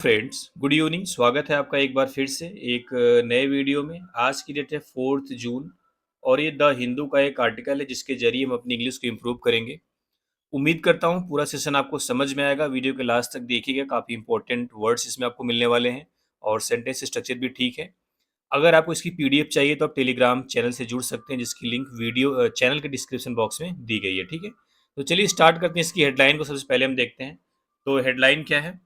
Friends, good evening. स्वागत है आपका एक बार फिर से एक नए वीडियो में। आज की डेट है 4 जून और ये द हिंदू का एक आर्टिकल है जिसके जरिए हम अपनी इंग्लिश को इम्प्रूव करेंगे। उम्मीद करता हूँ पूरा सेशन आपको समझ में आएगा। वीडियो के लास्ट तक देखिएगा, काफ़ी इंपॉर्टेंट वर्ड्स इसमें आपको मिलने वाले हैं और सेंटेंस स्ट्रक्चर भी ठीक है। अगर आपको इसकी पीडीएफ चाहिए तो आप टेलीग्राम चैनल से जुड़ सकते हैं, जिसकी लिंक वीडियो चैनल के डिस्क्रिप्शन बॉक्स में दी गई है। ठीक है, तो चलिए स्टार्ट करते हैं। इसकी हेडलाइन को सबसे पहले हम देखते हैं। तो हेडलाइन क्या है?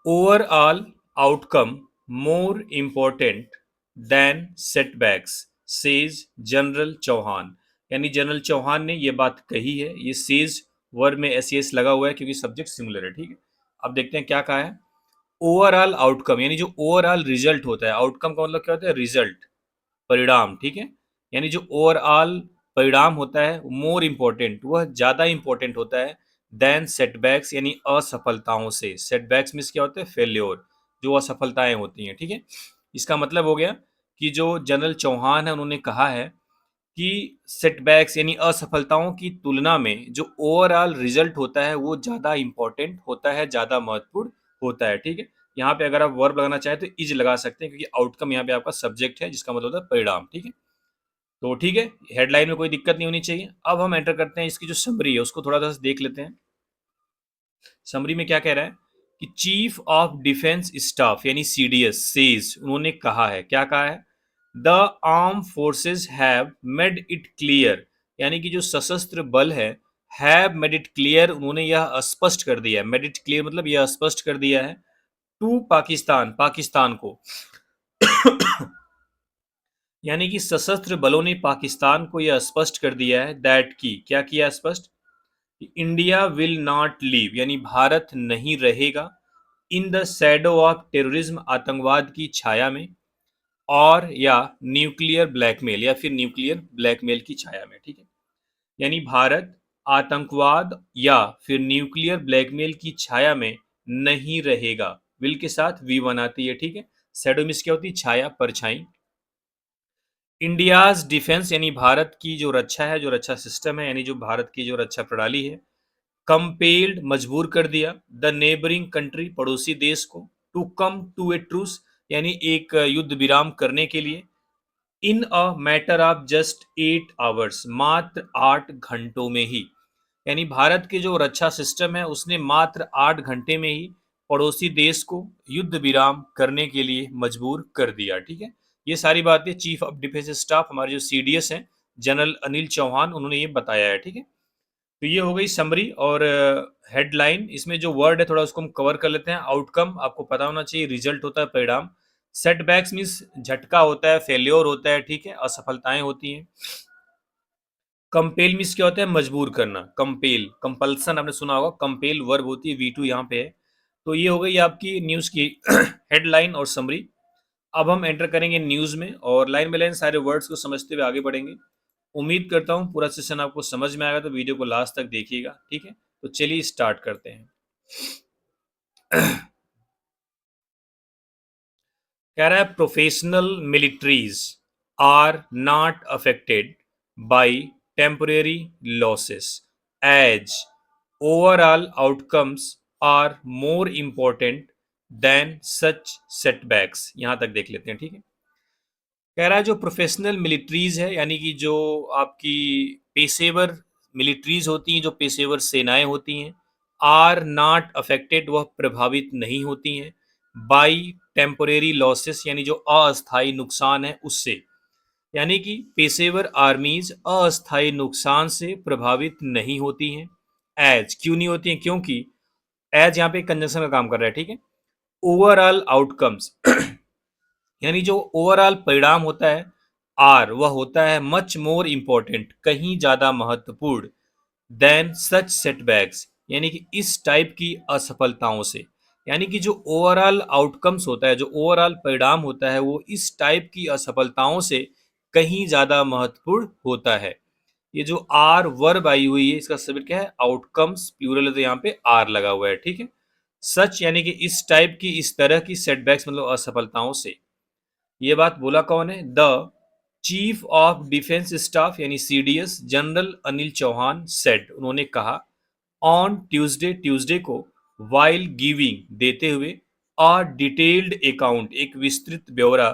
Overall outcome more important than setbacks, says general Chauhan. यानी जनरल चौहान ने ये बात कही है। ये सेज वर्ड में एस लगा हुआ है क्योंकि सब्जेक्ट सिमिलर है। ठीक है, अब देखते हैं क्या कहा है। ओवरऑल आउटकम यानी जो ओवरऑल रिजल्ट होता है, आउटकम का मतलब क्या होता है? रिजल्ट, परिणाम। ठीक है, यानी जो ओवरऑल परिणाम होता है मोर इम्पोर्टेंट, वह ज़्यादा इम्पोर्टेंट होता है देन सेटबैक्स यानी असफलताओं से। सेटबैक्स मीन्स क्या होते हैं? फेल्योर, जो असफलताएं होती हैं। ठीक है, इसका मतलब हो गया कि जो जनरल चौहान है उन्होंने कहा है कि सेटबैक्स यानी असफलताओं की तुलना में जो ओवरऑल रिजल्ट होता है वो ज़्यादा इम्पोर्टेंट होता है, ज़्यादा महत्वपूर्ण होता है। ठीक है, यहाँ पे अगर आप वर्ब लगाना चाहें तो इज लगा सकते हैं क्योंकि आउटकम यहाँ पे आपका सब्जेक्ट है, जिसका मतलब होता है परिणाम। ठीक है, तो ठीक है, हेडलाइन में कोई दिक्कत नहीं होनी चाहिए। अब हम एंटर करते हैं इसकी जो समरी है उसको थोड़ा सा देख लेते हैं। समरी में क्या कह रहा है कि चीफ ऑफ डिफेंस स्टाफ यानी सीडीएस सेज, उन्होंने कहा है, क्या कहा है? The arm forces have made it clear, यानी कि जो सशस्त्र बल है, हैव मेड इट क्लियर, उन्होंने यह स्पष्ट कर दिया है। मेड इट क्लियर मतलब यह स्पष्ट कर दिया है टू पाकिस्तान, पाकिस्तान को। यानी कि सशस्त्र बलों ने पाकिस्तान को यह स्पष्ट कर दिया है दैट की, क्या किया स्पष्ट? इंडिया विल नॉट लीव, यानी भारत नहीं रहेगा in the shadow of terrorism, आतंकवाद की छाया में, और या न्यूक्लियर ब्लैकमेल, या फिर न्यूक्लियर ब्लैकमेल की छाया में। ठीक है, यानी भारत आतंकवाद या फिर न्यूक्लियर ब्लैकमेल की छाया में नहीं रहेगा। विल के साथ वी वन आती है। ठीक है, शैडो मीन्स क्या होती है? छाया, परछाई। इंडियाज डिफेंस यानी भारत की जो रक्षा है, जो रक्षा सिस्टम है, यानी जो भारत की जो रक्षा प्रणाली है, कंपेल्ड मजबूर कर दिया द नेबरिंग कंट्री, पड़ोसी देश को, to come to a truce, यानी एक युद्ध विराम करने के लिए, in a matter of just 8 hours, मात्र 8 घंटों में ही। यानी भारत के जो रक्षा सिस्टम है उसने मात्र 8 घंटे में ही पड़ोसी देश को युद्ध विराम करने के लिए मजबूर कर दिया। ठीक है, ये सारी बातें चीफ ऑफ डिफेंस स्टाफ, हमारे जो सीडीएस हैं, जनरल अनिल चौहान, उन्होंने ये बताया है। ठीक है, तो ये हो गई समरी और हेडलाइन। इसमें जो वर्ड है थोड़ा उसको हम कवर कर लेते हैं। आउटकम आपको पता होना चाहिए, रिजल्ट होता है, परिणाम। सेटबैक्स मीन्स झटका होता है, फेल्योर होता है। ठीक है, असफलताएं होती हैं। कंपेल मीन्स क्या होता है? मजबूर करना। कंपेल, कंपल्सन आपने सुना होगा, कंपेल वर्ब होती है, V2 यहाँ पे है। तो ये हो गई आपकी न्यूज़ की हेडलाइन और समरी। अब हम एंटर करेंगे न्यूज़ में और लाइन बाय लाइन सारे वर्ड्स को समझते हुए आगे बढ़ेंगे। उम्मीद करता हूँ पूरा सेशन आपको समझ में आएगा, तो वीडियो को लास्ट तक देखिएगा। ठीक है, तो चलिए स्टार्ट करते हैं। कह रहा है professional militaries are not affected by temporary losses as overall outcomes are more important than such setbacks. यहां तक देख लेते हैं। ठीक है, कह रहा है जो प्रोफेशनल मिलिट्रीज है, यानी कि जो आपकी पेशेवर मिलिट्रीज होती हैं, जो पेशेवर सेनाएं होती हैं, आर नॉट अफेक्टेड, वह प्रभावित नहीं होती हैं, बाई टेम्पोरेरी लॉसेस, यानी जो अस्थायी नुकसान है उससे। यानी कि पेशेवर आर्मीज अस्थायी नुकसान से प्रभावित नहीं होती हैं। एज क्यों नहीं होती हैं? क्योंकि एज यहाँ पे कंजंक्शन का काम कर रहा है। ठीक है, ओवरऑल आउटकम्स यानी जो ओवरऑल परिणाम होता है, आर वह होता है मच मोर इम्पोर्टेंट, कहीं ज्यादा महत्वपूर्ण, देन सच सेटबैक्स, यानी कि इस टाइप की असफलताओं से। यानी कि जो ओवरऑल आउटकम्स होता है, जो ओवरऑल परिणाम होता है, वो इस टाइप की असफलताओं से कहीं ज्यादा महत्वपूर्ण होता है। ये जो आर वर्ब आई हुई है, इसका सब्जेक्ट क्या है? आउटकम्स, प्लूरल है तो यहाँ पे आर लगा हुआ है। ठीक है, सच यानी कि इस टाइप की, इस तरह की सेटबैक्स मतलब असफलताओं से। ये बात बोला कौन है? The chief of defence staff यानी CDS general Anil Chauhan said, उन्होंने कहा, ऑन ट्यूसडे, ट्यूसडे को, while giving देते हुए a detailed account एक विस्तृत ब्यौरा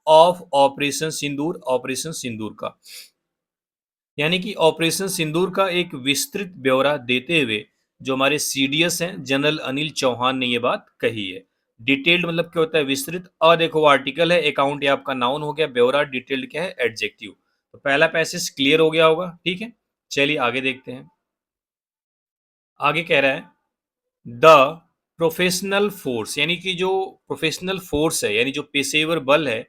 of ऑपरेशन सिंदूर का, यानी कि ऑपरेशन सिंदूर का एक विस्तृत ब्यौरा देते हुए जो हमारे सीडीएस हैं जनरल अनिल चौहान ने ये बात कही है। डिटेल्ड मतलब क्या होता है? विस्तृत। और देखो आर्टिकल है, अकाउंट ये आपका नाउन हो गया, ब्यौरा डिटेल्ड क्या है? एडजेक्टिव। तो पहला पैसेज क्लियर हो गया होगा, ठीक है। चलिए आगे देखते हैं। आगे कह रहा है द प्रोफेशनल फोर्स, यानी कि जो प्रोफेशनल फोर्स है यानी जो पेशेवर बल है,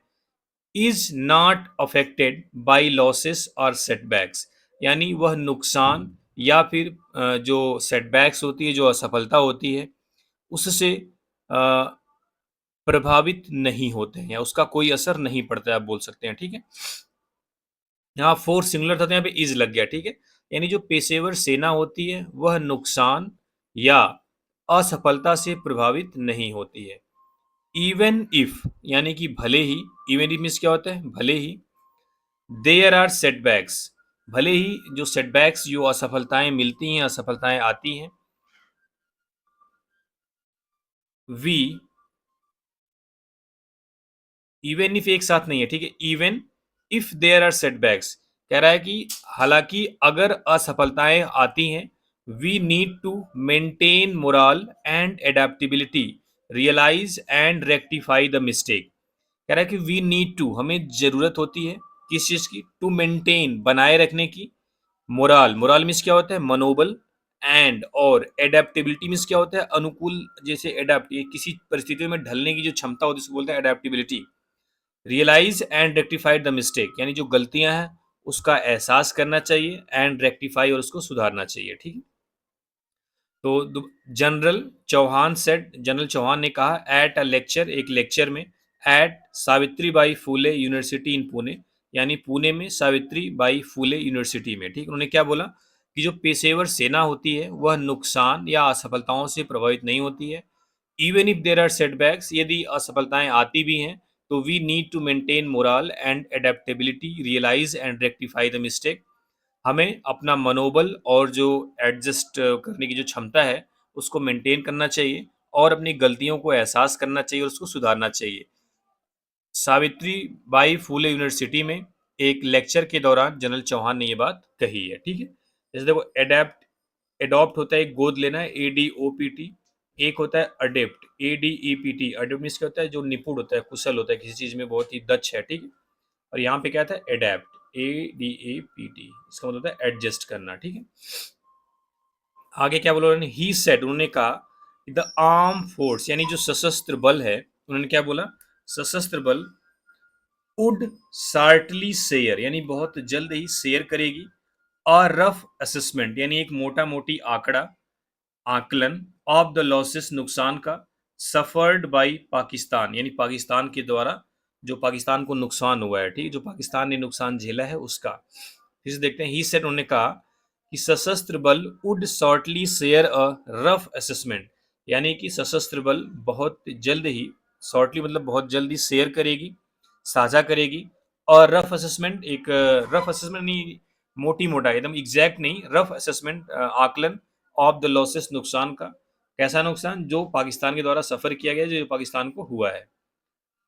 is not affected bye losses और सेटबैक्स, यानी वह नुकसान या फिर जो सेटबैक्स होती है, जो असफलता होती है, उससे प्रभावित नहीं होते हैं या उसका कोई असर नहीं पड़ता है, आप बोल सकते हैं, ठीक है। यहाँ फोर्स सिंगुलर था तो यहाँ पे इज लग गया, ठीक है। यानी जो पेशेवर सेना होती है वह नुकसान या असफलता से प्रभावित नहीं होती है। इवन इफ यानी कि भले ही, इवन इफ मीन्स क्या होता है? भले ही, देयर आर सेटबैक्स, भले ही जो सेटबैक्स, जो असफलताएं मिलती हैं, असफलताएं आती हैं, वी, इवन इफ एक साथ नहीं है, ठीक है। Even if there are setbacks कह रहा है कि हालांकि अगर असफलताएं आती हैं, we need to maintain morale and adaptability, realise and rectify the mistake. कह रहा है कि वी नीड टू, हमें जरूरत होती है किस चीज की? टू मेंटेन, बनाए रखने की, मोरल, मोरल मीन्स क्या होता है? मनोबल, एंड और एडेप्टेबिलिटी मीन्स क्या होता है? अनुकूल, जैसे एडेप्ट, ये किसी परिस्थितियों में ढलने की जो क्षमता होती है उसको बोलते हैं adaptability. Realise and rectify the mistake, यानी जो गलतियां हैं उसका एहसास करना चाहिए, एंड रेक्टिफाई और उसको सुधारना चाहिए, ठीक है। तो general Chauhan said, general Chauhan ने कहा एट अ लेक्चर, एक लेक्चर में, at Savitri Bai Phule University in Pune, यानी पुणे में सावित्री बाई फूले यूनिवर्सिटी में, ठीक। उन्होंने क्या बोला कि जो पेशेवर सेना होती है वह नुकसान या असफलताओं से प्रभावित नहीं होती है। Even if there are setbacks, यदि असफलताएं आती भी हैं, तो we need to maintain morale and adaptability, realise and rectify the mistake, हमें अपना मनोबल और जो एडजस्ट करने की जो क्षमता है उसको मेंटेन करना चाहिए, और अपनी गलतियों को एहसास करना चाहिए और उसको सुधारना चाहिए। सावित्री बाई फूले यूनिवर्सिटी में एक लेक्चर के दौरान जनरल चौहान ने ये बात कही है, ठीक है। जैसे देखो एडेप्ट, एडॉप्ट होता है गोद लेना है, ADOPT। एक होता है अडेप्ट, ADEPT। अडेप्ट मीन्स क्या होता है? जो निपुण होता है, कुशल होता है, किसी चीज में बहुत ही दक्ष है, ठीक है। और यहाँ पे क्या था? एडेप्ट, ADAPT, इसका मतलब होता है एडजस्ट करना, ठीक है। आगे क्या बोला उन्होंने? ही सेड, उन्होंने कहा द आर्म फोर्स, यानी जो सशस्त्र बल है, उन्होंने क्या बोला? सशस्त्र बल वुड शार्टली शेयर, यानी बहुत जल्द ही शेयर करेगी, अ रफ असेसमेंट, यानी एक मोटा मोटी आंकड़ा, आकलन, ऑफ द लॉसेस, नुकसान का, सफर्ड बाई पाकिस्तान, यानी पाकिस्तान के द्वारा, जो पाकिस्तान को नुकसान हुआ है, ठीक, जो पाकिस्तान ने नुकसान झेला है उसका। फिर से देखते हैं। ही सेड, उन्होंने कहा कि सशस्त्र बल would shortly share a rough assessment, यानी कि सशस्त्र बल बहुत जल्द ही, शॉर्टली मतलब बहुत जल्दी शेयर करेगी, साझा करेगी, और रफ असेसमेंट, एक रफ असेसमेंट नहीं, मोटी मोटा, एकदम एग्जैक्ट नहीं, रफ असेसमेंट, आकलन ऑफ द लॉसेस, नुकसान का। कैसा नुकसान? जो पाकिस्तान के द्वारा सफर किया गया, जो पाकिस्तान को हुआ है।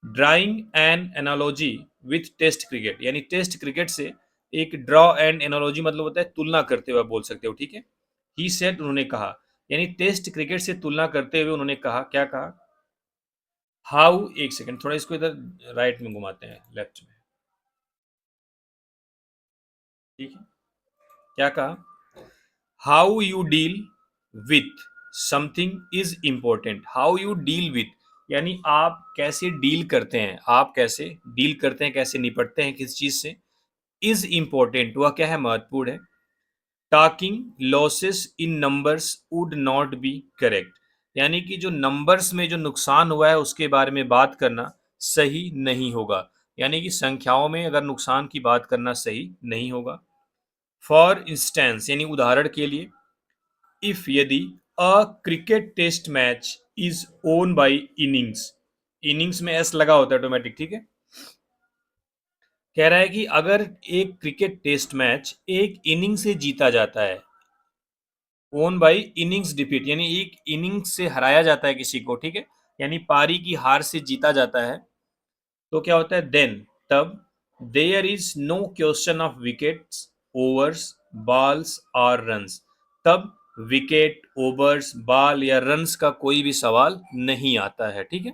Drawing an analogy with test cricket, यानी टेस्ट क्रिकेट से एक ड्रॉ एंड एनालॉजी मतलब होता है तुलना करते हुए, आप बोल सकते हो, ठीक है। ही सेड, उन्होंने कहा, यानी टेस्ट क्रिकेट से तुलना करते हुए उन्होंने कहा, क्या कहा? हाउ, एक सेकंड, थोड़ा इसको इधर राइट में घुमाते हैं, लेफ्ट में, ठीक है। क्या कहा? How you deal with something is important, how you deal with, यानी आप कैसे डील करते हैं, आप कैसे डील करते हैं, कैसे निपटते हैं किस चीज से, इज इंपॉर्टेंट, वह क्या है? महत्वपूर्ण है। Talking losses in numbers would not be correct, यानी कि जो नंबर्स में जो नुकसान हुआ है उसके बारे में बात करना सही नहीं होगा, यानी कि संख्याओं में अगर नुकसान की बात करना सही नहीं होगा। फॉर इंस्टेंस, यानी उदाहरण के लिए, इफ, यदि, a cricket test match is won by innings, innings में एस लगा होता है ऑटोमेटिक, ठीक है। कह रहा है कि अगर एक क्रिकेट टेस्ट मैच एक इनिंग से जीता जाता है, ओन बाई इनिंग्स डिफीट, यानी एक इनिंग्स से हराया जाता है किसी को, ठीक है, यानी पारी की हार से जीता जाता है। तो क्या होता है देन, तब there is no question of wickets, overs, balls और रन्स, तब विकेट, ओवर्स, बॉल या रन्स का कोई भी सवाल नहीं आता है, ठीक है।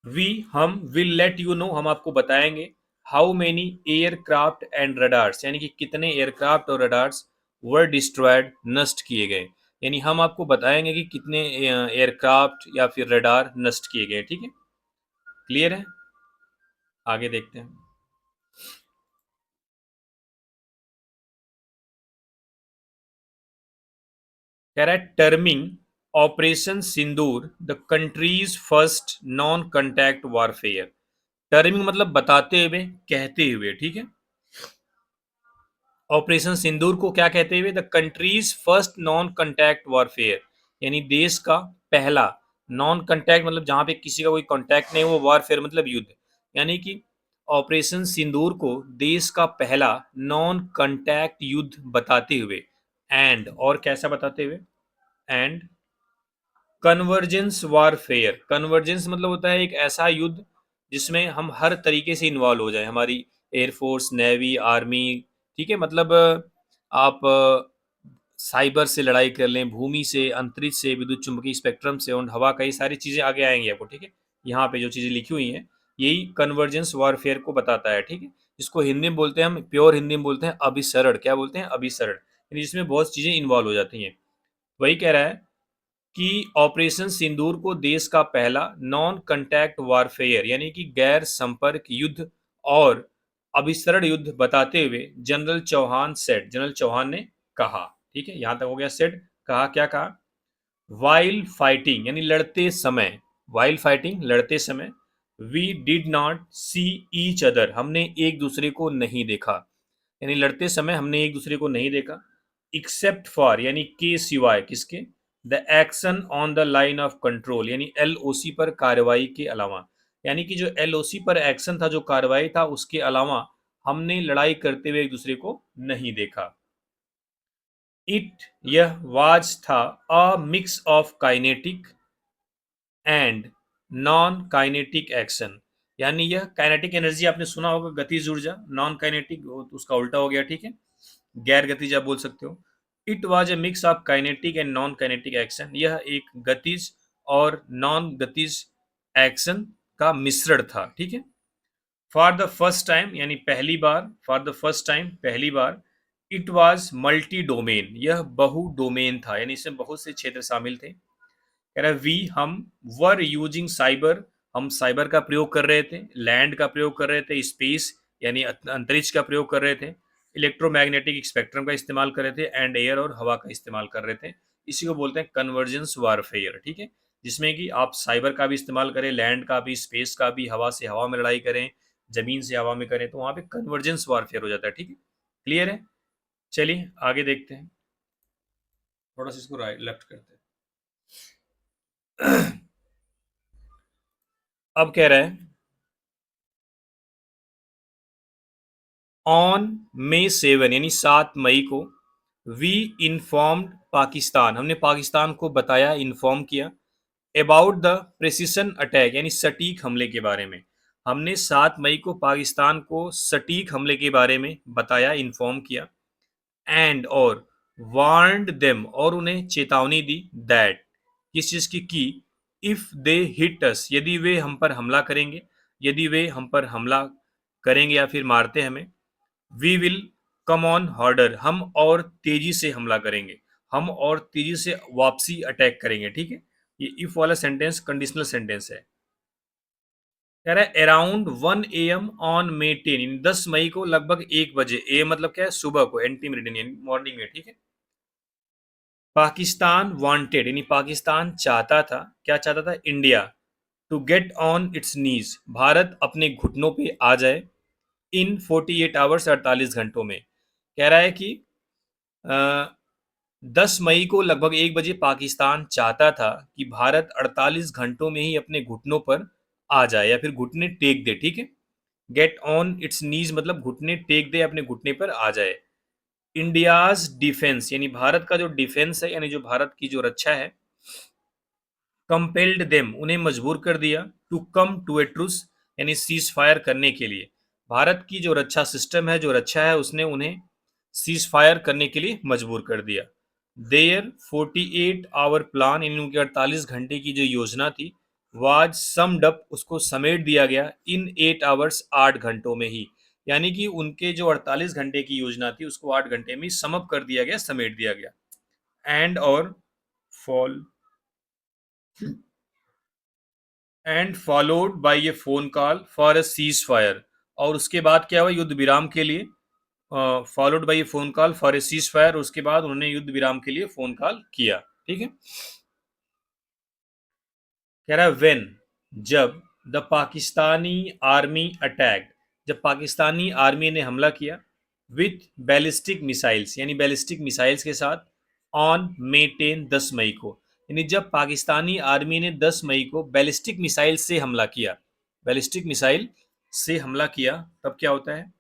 वी, हम, विल लेट यू नो, हम आपको बताएंगे। How many aircraft and radars, यानी कि कितने एयरक्राफ्ट और रडार्स वर डिस्ट्रॉयड, नष्ट किए गए, यानी हम आपको बताएंगे कि कितने एयरक्राफ्ट या फिर रडार नष्ट किए गए, ठीक है। क्लियर है, आगे देखते हैं। कह रहा है terming operation Sindoor the countries first non contact warfare, terming मतलब बताते हुए, कहते हुए, ठीक है। ऑपरेशन सिंदूर को क्या कहते हुए, the countries first non contact warfare, यानी देश का पहला, नॉन कॉन्टैक्ट मतलब जहां पे किसी का कोई कॉन्टैक्ट नहीं, वो वॉरफेयर मतलब युद्ध, यानी कि ऑपरेशन सिंदूर को देश का पहला नॉन कॉन्टैक्ट युद्ध बताते हुए, एंड और कैसा बताते हुए, एंड कन्वर्जेंस वारफेयर, कन्वर्जेंस मतलब होता है एक ऐसा युद्ध जिसमें हम हर तरीके से इन्वॉल्व हो जाए, हमारी एयरफोर्स, नेवी, आर्मी, ठीक है, मतलब आप साइबर से लड़ाई कर लें, भूमि से, अंतरिक्ष से, विद्युत चुंबकीय स्पेक्ट्रम से और हवा का, ये सारी चीज़ें आगे आएंगी आपको, ठीक है। यहाँ पे जो चीज़ें लिखी हुई हैं यही कन्वर्जेंस वारफेयर को बताता है, ठीक है। इसको हिंदी में बोलते हैं, हम प्योर हिंदी में बोलते हैं अभिसरण, क्या बोलते हैं, अभिसरण, यानी जिसमें बहुत चीज़ें इन्वॉल्व हो जाती हैं। वही कह रहा है कि ऑपरेशन सिंदूर को देश का पहला नॉन कॉन्टैक्ट वॉरफेयर, यानी कि गैर संपर्क युद्ध और अभिसरण युद्ध बताते हुए general Chauhan said, general Chauhan ने कहा, ठीक है, यहां तक हो गया। सेड, कहा, क्या कहा, वाइल फाइटिंग यानी लड़ते समय, वाइल फाइटिंग लड़ते समय, we did not see each other, हमने एक दूसरे को नहीं देखा, यानी लड़ते समय हमने एक दूसरे को नहीं देखा। एक्सेप्ट फॉर यानी के सिवाय, किसके, the action on the line of control, यानी एलओसी पर कार्रवाई के अलावा, यानी कि जो एलओसी पर एक्शन था, जो कार्रवाई था, उसके अलावा हमने लड़ाई करते हुए एक दूसरे को नहीं देखा। इट, यह, वाज था, अ mix of kinetic and non kinetic action, यानी यह काइनेटिक एनर्जी आपने सुना होगा, गतिज ऊर्जा, नॉन काइनेटिक उसका उल्टा हो गया, ठीक है, गैर गतिज आप बोल सकते हो। It was a mix of kinetic and non kinetic action, यह एक गतिज और नॉन गतिज एक्शन का मिश्रण था, ठीक है। फॉर द फर्स्ट टाइम यानी पहली बार, फॉर द फर्स्ट टाइम पहली बार, इट वाज मल्टी डोमेन, यह बहु डोमेन था, यानी इसमें बहुत से क्षेत्र शामिल थे। कह रहा है वी, हम, वर यूजिंग साइबर, हम साइबर का प्रयोग कर रहे थे, लैंड का प्रयोग कर रहे थे, स्पेस यानी अंतरिक्ष का प्रयोग कर रहे थे, इलेक्ट्रोमैग्नेटिक स्पेक्ट्रम का इस्तेमाल कर रहे थे, एंड एयर और हवा का इस्तेमाल कर रहे थे। इसी को बोलते हैं कन्वर्जेंस वारफेयर, ठीक है, जिसमें कि आप साइबर का भी इस्तेमाल करें, लैंड का भी, स्पेस का भी, हवा से हवा में लड़ाई करें, जमीन से हवा में करें, तो वहां पे कन्वर्जेंस वारफेयर हो जाता है, ठीक है। क्लियर है, चलिए आगे देखते हैं, थोड़ा सा इसको राइट लेफ्ट करते हैं। अब कह रहा है ऑन May 7 यानी 7 मई को, वी इन्फॉर्म्ड पाकिस्तान, हमने पाकिस्तान को बताया, इन्फॉर्म किया, अबाउट द प्रेसिशन अटैक यानी सटीक हमले के बारे में, हमने 7 मई को पाकिस्तान को सटीक हमले के बारे में बताया, इन्फॉर्म किया, एंड और वार्नड देम और उन्हें चेतावनी दी, दैट किस चीज की, इफ दे हिट अस, यदि वे हम पर हमला करेंगे, यदि वे हम पर हमला करेंगे या फिर मारते हमें, we will come on harder, हम और तेजी से हमला करेंगे, हम और तेजी से वापसी अटैक करेंगे, ठीक है। ये इफ वाला सेंटेंस कंडीशनल सेंटेंस है। कह रहा है अराउंड 1 AM ऑन May 10, 10 मई को लगभग 1 बजे, ए मतलब क्या है, सुबह को, एंटी मेरिडियन यानी मॉर्निंग में, ठीक है। पाकिस्तान वांटेड यानी पाकिस्तान चाहता था, क्या चाहता था, India to get on its knees, भारत अपने घुटनों पे आ जाए, इन 48 आवर्स, 48 घंटों में। कह रहा है कि 10 मई को लगभग 1 बजे पाकिस्तान चाहता था कि भारत 48 घंटों में ही अपने घुटनों पर आ जाए या फिर घुटने टेक दे, ठीक है। गेट ऑन इट्स नीज मतलब घुटने टेक दे, अपने घुटने पर आ जाए। इंडियाज डिफेंस यानी भारत का जो डिफेंस है, यानी जो भारत की जो रक्षा है, कंपेल्ड देम उन्हें मजबूर कर दिया, to come to a truce यानी सीज फायर करने के लिए। भारत की जो रक्षा सिस्टम है, जो रक्षा है, उसने उन्हें सीज फायर करने के लिए मजबूर कर दिया। देयर 48 आवर प्लान यानी उनके 48 घंटे की जो योजना थी, वाज समड अप उसको समेट दिया गया इन 8 आवर्स 8 घंटों में ही। यानी कि उनके जो 48 घंटे की योजना थी उसको 8 घंटे में समअप कर दिया गया, समेट दिया गया। एंड और fall and followed by A phone call for a cease fire. और उसके बाद क्या हुआ, युद्ध विराम के लिए, followed by A phone call for a cease fire, उसके बाद उन्होंने युद्ध विराम के लिए फोन कॉल किया। ठीक है, कह रहा है वेन, जब, द पाकिस्तानी आर्मी अटैक, जब पाकिस्तानी आर्मी ने हमला किया, विथ बैलिस्टिक मिसाइल्स यानी बैलिस्टिक मिसाइल्स के साथ, ऑन May 10 10 मई को। यानी जब पाकिस्तानी आर्मी ने 10 मई को बैलिस्टिक मिसाइल से हमला किया, बैलिस्टिक मिसाइल से हमला किया, तब क्या होता है,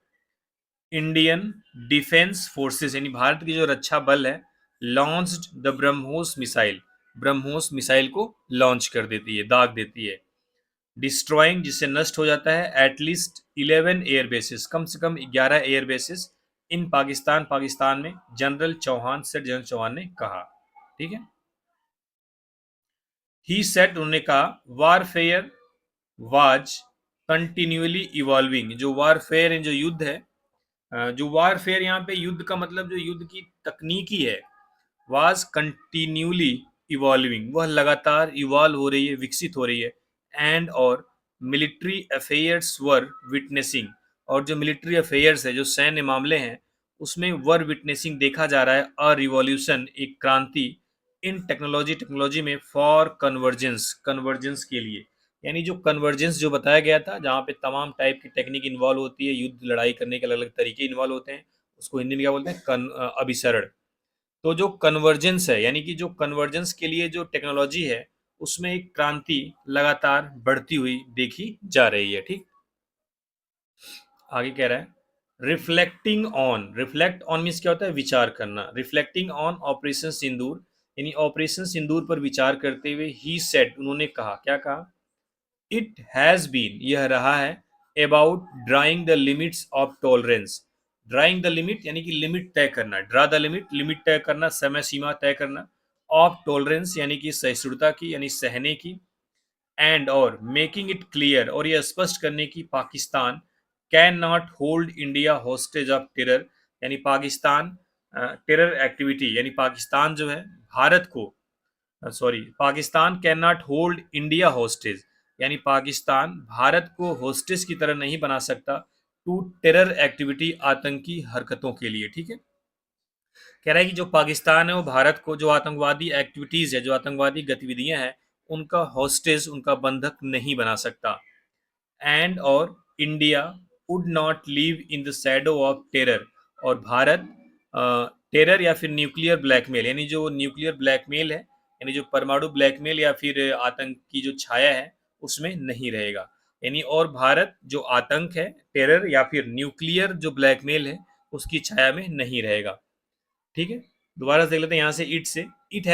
इंडियन डिफेंस फोर्सेस यानी भारत की जो रक्षा बल है, launched the BrahMos missile, BrahMos missile को लॉन्च कर देती है, दाग देती है। डिस्ट्रॉइंग जिससे नष्ट हो जाता है, एटलीस्ट 11 एयर बेसिस, कम से कम 11 एयर बेसिस इन पाकिस्तान, पाकिस्तान में, जनरल चौहान से, जनरल चौहान ने कहा। ठीक है, ही सेट उन्होंने कहा, वारफेयर वाज कंटिन्यूअली इवॉल्विंग, जो वारफेयर जो युद्ध है, जो वारफेयर यहाँ पे युद्ध का मतलब जो युद्ध की तकनीकी है, वाज कंटिन्यूली इवॉल्विंग, वह लगातार इवॉल्व हो रही है, विकसित हो रही है। एंड और मिलिट्री अफेयर्स वर विटनेसिंग, और जो मिलिट्री अफेयर्स है, जो सैन्य मामले हैं, उसमें वर विटनेसिंग देखा जा रहा है, अ रिवॉल्यूशन एक क्रांति, इन टेक्नोलॉजी, टेक्नोलॉजी में, फॉर कन्वर्जेंस, कन्वर्जेंस के लिए। यानी जो कन्वर्जेंस जो बताया गया था, जहाँ पे तमाम टाइप की टेक्निक इन्वॉल्व होती है, युद्ध लड़ाई करने के अलग अलग तरीके इन्वॉल्व होते हैं, उसको हिंदी में क्या बोलते हैं, अभिसरण। तो जो कन्वर्जेंस है, यानी कि जो कन्वर्जेंस के लिए जो टेक्नोलॉजी है, उसमें एक क्रांति लगातार बढ़ती हुई देखी जा रही है। ठीक, आगे कह रहा है, reflecting on, reflect on means क्या होता है, विचार करना, रिफ्लेक्टिंग ऑन ऑपरेशन सिंदूर यानी ऑपरेशन सिंदूर पर विचार करते हुए, ही सेड उन्होंने कहा, क्या कहा, इट हैज बीन यह रहा है, about drawing the limits of tolerance, drawing the limit यानी कि लिमिट तय करना, ड्रा द लिमिट, लिमिट तय करना, समय सीमा तय करना, ऑफ टॉलरेंस यानी कि सहिष्णुता की, यानी सहने की, एंड और मेकिंग इट क्लियर और यह स्पष्ट करने की, Pakistan can not hold India hostage of terror, यानी पाकिस्तान टेरर एक्टिविटी, यानी पाकिस्तान जो है भारत को, sorry, Pakistan can not hold India hostage, यानी पाकिस्तान भारत को हॉस्टेज की तरह नहीं बना सकता, टू टेरर एक्टिविटी आतंकी हरकतों के लिए। ठीक है, कह रहा है कि जो पाकिस्तान है वो भारत को जो आतंकवादी एक्टिविटीज है, जो आतंकवादी गतिविधियां हैं, उनका हॉस्टेज, उनका बंधक नहीं बना सकता। एंड और India would not live in the shadow of terror, और भारत टेरर या फिर न्यूक्लियर ब्लैकमेल, यानी जो न्यूक्लियर ब्लैकमेल है, यानी जो परमाणु ब्लैकमेल या फिर आतंक की जो छाया है, उसमें नहीं रहेगा। यानी और भारत जो आतंक है, टेरर या फिर न्यूक्लियर जो ब्लैकमेल है, उसकी छाया में नहीं रहेगा। ठीक है, दोबारा से देख लेते हैं यहाँ से, it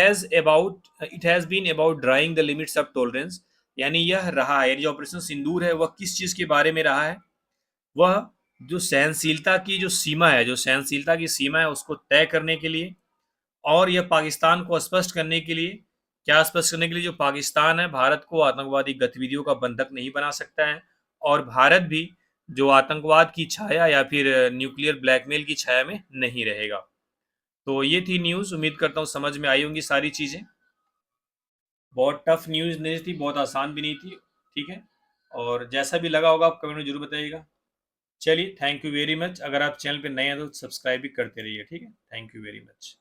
has been about drawing the limits of tolerance, यानी यह रहा है, यानी जो ऑपरेशन सिंदूर है, वह किस चीज के बारे में रहा है, वह जो सहनशीलता की जो सीमा है, जो सहनशीलता की सीमा है, उसको तय करने के लिए, और यह पाकिस्तान को स्पष्ट करने के लिए, क्या स्पष्ट करने के लिए, जो पाकिस्तान है भारत को आतंकवादी गतिविधियों का बंधक नहीं बना सकता है, और भारत भी जो आतंकवाद की छाया या फिर न्यूक्लियर ब्लैकमेल की छाया में नहीं रहेगा। तो ये थी न्यूज़, उम्मीद करता हूँ समझ में आई होंगी सारी चीज़ें। बहुत टफ न्यूज़ नहीं थी, बहुत आसान भी नहीं थी। ठीक है, और जैसा भी लगा होगा आप कमेंट में जरूर बताइएगा। चलिए, थैंक यू वेरी मच। अगर आप चैनल पे नए हैं तो सब्सक्राइब भी करते रहिए। ठीक है, थैंक यू वेरी मच।